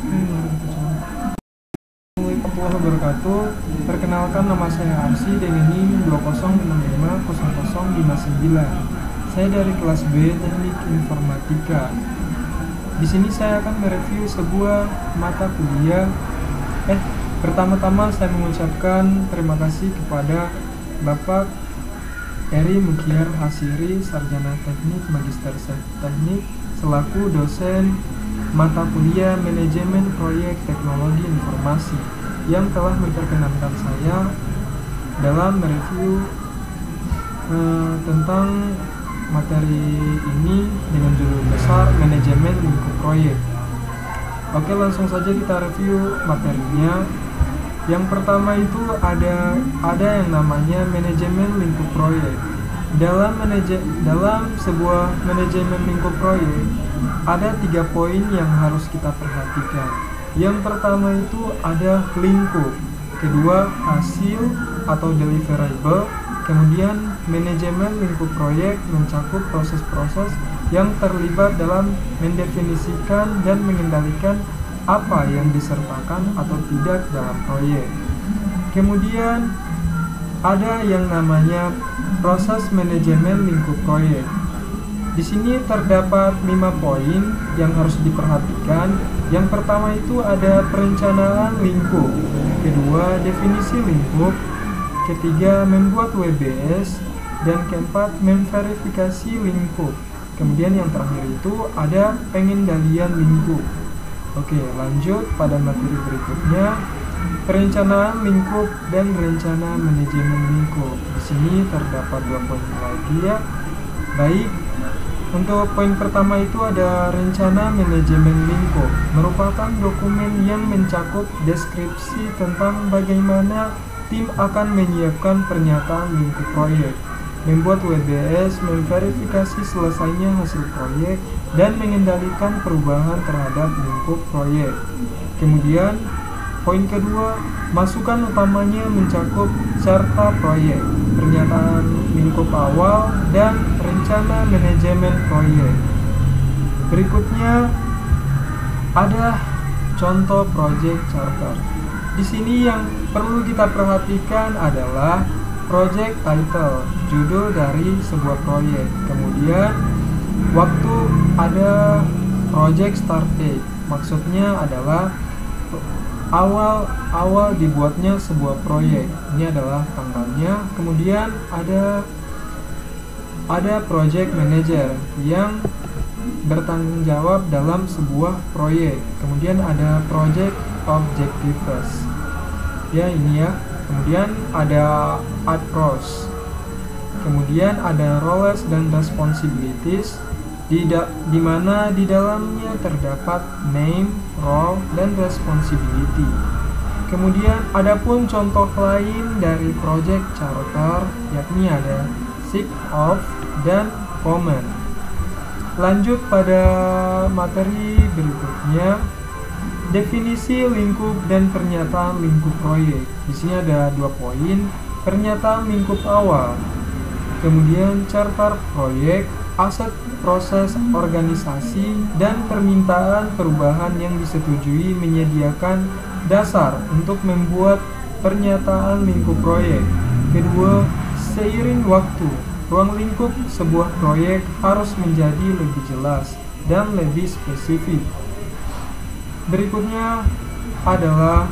Assalamualaikum warahmatullahi wabarakatuh. Perkenalkan, nama saya Arsy dengan NIM 20650059. Saya dari kelas B Teknik Informatika. Di sini saya akan mereview sebuah mata kuliah. Pertama-tama saya mengucapkan terima kasih kepada Bapak Eri Mukyar Hasiri, Sarjana Teknik Magister Teknik, selaku dosen mata kuliah Manajemen Proyek Teknologi Informasi, yang telah memperkenankan saya dalam mereview tentang materi ini dengan judul besar Manajemen Lingkup Proyek. Oke, langsung saja kita review materinya. Yang pertama itu ada yang namanya manajemen lingkup proyek. Dalam sebuah manajemen lingkup proyek ada 3 poin yang harus kita perhatikan. Yang pertama itu ada lingkup, kedua hasil atau deliverable, kemudian manajemen lingkup proyek mencakup proses-proses yang terlibat dalam mendefinisikan dan mengendalikan apa yang disertakan atau tidak dalam proyek. Kemudian ada yang namanya proses manajemen lingkup proyek. Di sini terdapat 5 poin yang harus diperhatikan. Yang pertama itu ada perencanaan lingkup, kedua definisi lingkup, ketiga membuat WBS, dan keempat memverifikasi lingkup. Kemudian yang terakhir itu ada pengendalian lingkup. Oke, lanjut pada materi berikutnya, perencanaan lingkup dan rencana manajemen lingkup. Di sini terdapat 2 poin lagi ya. Baik, untuk poin pertama itu ada rencana manajemen lingkup, merupakan dokumen yang mencakup deskripsi tentang bagaimana tim akan menyiapkan pernyataan lingkup proyek, membuat WBS, memverifikasi selesainya hasil proyek, dan mengendalikan perubahan terhadap lingkup proyek. Kemudian, poin kedua, masukan utamanya mencakup carta proyek, pernyataan lingkup awal, dan rencana manajemen proyek. Berikutnya, ada contoh project charter. Di sini yang perlu kita perhatikan adalah project title, judul dari sebuah proyek. Kemudian waktu ada project start date, maksudnya adalah awal dibuatnya sebuah proyek. Ini adalah tanggalnya. Kemudian ada project manager yang bertanggung jawab dalam sebuah proyek. Kemudian ada project objectives. Ya, ini ya. Kemudian ada approach. Kemudian ada roles dan responsibilities, di mana di dalamnya terdapat name, role, dan responsibility. Kemudian adapun contoh lain dari project charter, yakni ada seek of dan comment. Lanjut pada materi berikutnya, definisi lingkup dan pernyataan lingkup proyek. Di sini ada 2 poin, pernyataan lingkup awal, kemudian charter proyek, aset proses organisasi, dan permintaan perubahan yang disetujui menyediakan dasar untuk membuat pernyataan lingkup proyek. Kedua, seiring waktu, ruang lingkup sebuah proyek harus menjadi lebih jelas dan lebih spesifik. Berikutnya adalah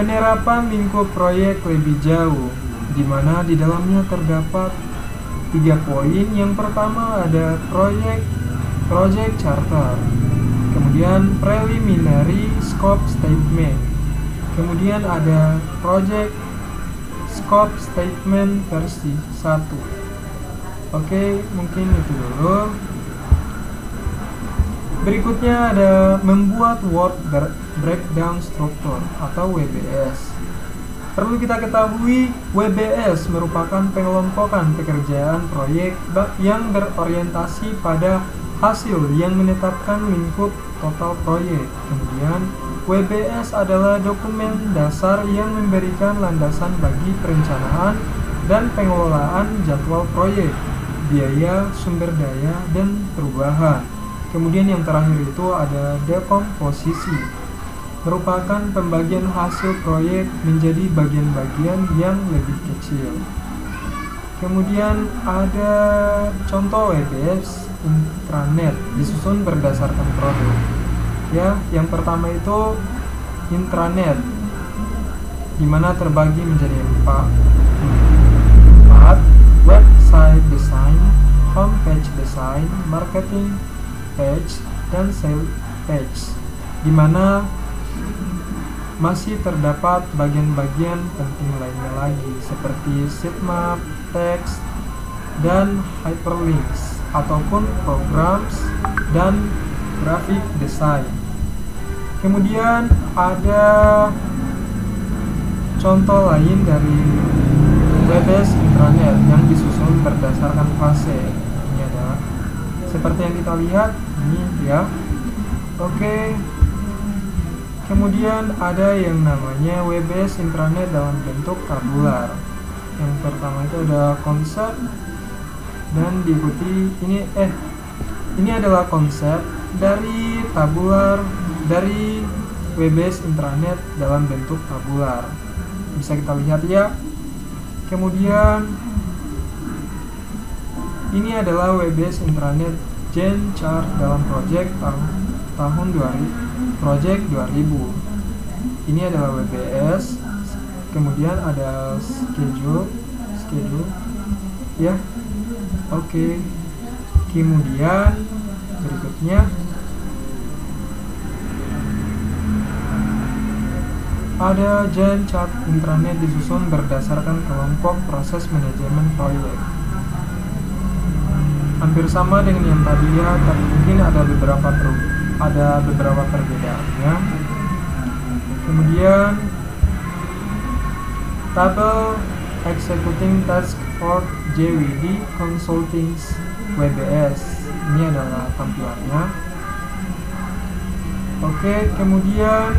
penerapan lingkup proyek lebih jauh, di mana di dalamnya terdapat 3 poin. Yang pertama ada project charter, kemudian preliminary scope statement, kemudian ada project scope statement versi 1. Oke, mungkin itu dulu. Berikutnya ada membuat work breakdown structure atau WBS. Perlu kita ketahui, WBS merupakan pengelompokan pekerjaan proyek yang berorientasi pada hasil yang menetapkan lingkup total proyek. Kemudian, WBS adalah dokumen dasar yang memberikan landasan bagi perencanaan dan pengelolaan jadwal proyek, biaya, sumber daya, dan perubahan. Kemudian yang terakhir itu ada dekomposisi, merupakan pembagian hasil proyek menjadi bagian-bagian yang lebih kecil. Kemudian ada contoh WebEx intranet disusun berdasarkan produk. Ya, yang pertama itu intranet, dimana terbagi menjadi empat: website design, homepage design, marketing page, dan sales page, dimana masih terdapat bagian-bagian penting lainnya lagi seperti sitemap, teks, dan hyperlinks ataupun programs dan graphic design. Kemudian ada contoh lain dari WebEx intranet yang disusun berdasarkan fase. Ini adalah seperti yang kita lihat ini ya. Oke. Kemudian ada yang namanya WebEx intranet dalam bentuk tabular. Yang pertama itu ada konsep dan diikuti ini adalah konsep dari tabular dari WebEx intranet dalam bentuk tabular. Bisa kita lihat ya. Kemudian ini adalah WebEx intranet Gantt chart dalam project tahun 2000. Ini adalah WebEx. Kemudian ada schedule ya. Oke. Kemudian berikutnya ada Gantt chart intranet disusun berdasarkan kelompok proses manajemen proyek. Hampir sama dengan yang tadi ya, tapi mungkin ada beberapa perbedaannya. Kemudian tabel executing task for JWD Consulting WebEx. Ini adalah tampilannya. Oke, kemudian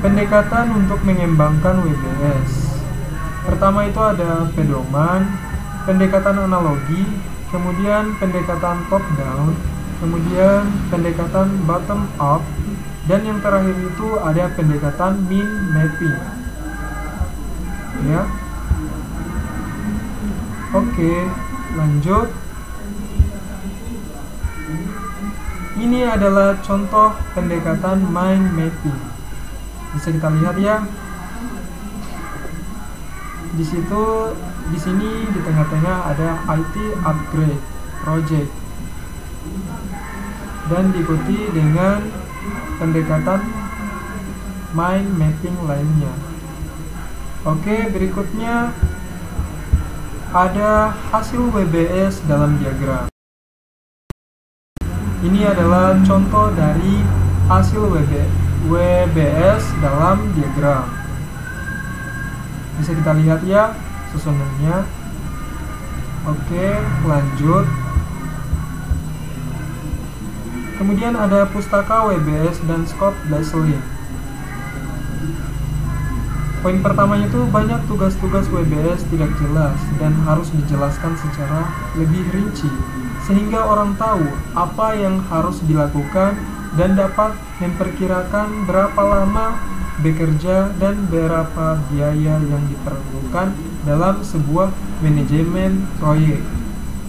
pendekatan untuk mengembangkan WebEx. Pertama itu ada pedoman, pendekatan analogi, kemudian pendekatan top down, kemudian pendekatan bottom up, dan yang terakhir itu ada pendekatan min mapping. Ya. Oke, lanjut. Ini adalah contoh pendekatan mind mapping. Bisa kita lihat ya. Di sini di tengah-tengah ada IT upgrade project dan diikuti dengan pendekatan mind mapping lainnya. Oke, berikutnya ada hasil WebEx dalam diagram. Ini adalah contoh dari hasil WebEx dalam diagram. Bisa kita lihat ya susunannya. Oke, lanjut. Kemudian ada pustaka WebEx dan scope Baseline. Poin pertamanya itu banyak tugas-tugas WebEx tidak jelas dan harus dijelaskan secara lebih rinci sehingga orang tahu apa yang harus dilakukan dan dapat memperkirakan berapa lama bekerja dan berapa biaya yang diperlukan dalam sebuah manajemen proyek.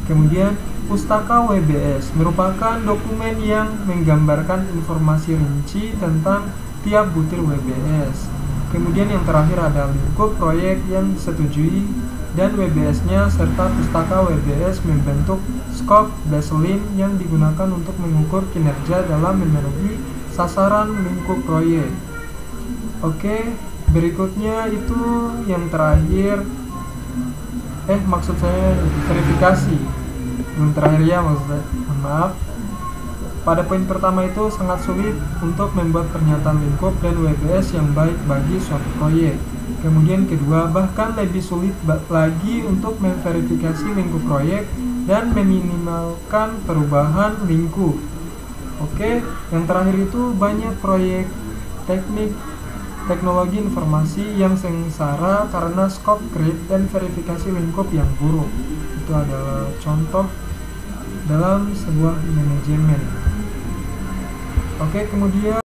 Kemudian pustaka WebEx merupakan dokumen yang menggambarkan informasi rinci tentang tiap butir WebEx. Kemudian yang terakhir ada lingkup proyek yang disetujui dan WebEx-nya serta pustaka WebEx membentuk scope Baseline yang digunakan untuk mengukur kinerja dalam memenuhi sasaran lingkup proyek. Oke, berikutnya itu yang terakhir maksud saya verifikasi. Belum terakhir ya maksud saya. Maaf. Pada poin pertama itu sangat sulit untuk membuat pernyataan lingkup dan WebEx yang baik bagi suatu proyek. Kemudian kedua, bahkan lebih sulit lagi untuk memverifikasi lingkup proyek dan meminimalkan perubahan lingkup. Oke, yang terakhir itu banyak proyek teknologi informasi yang sengsara karena scope creep dan verifikasi lingkup yang buruk. Itu adalah contoh dalam sebuah manajemen. Oke, kemudian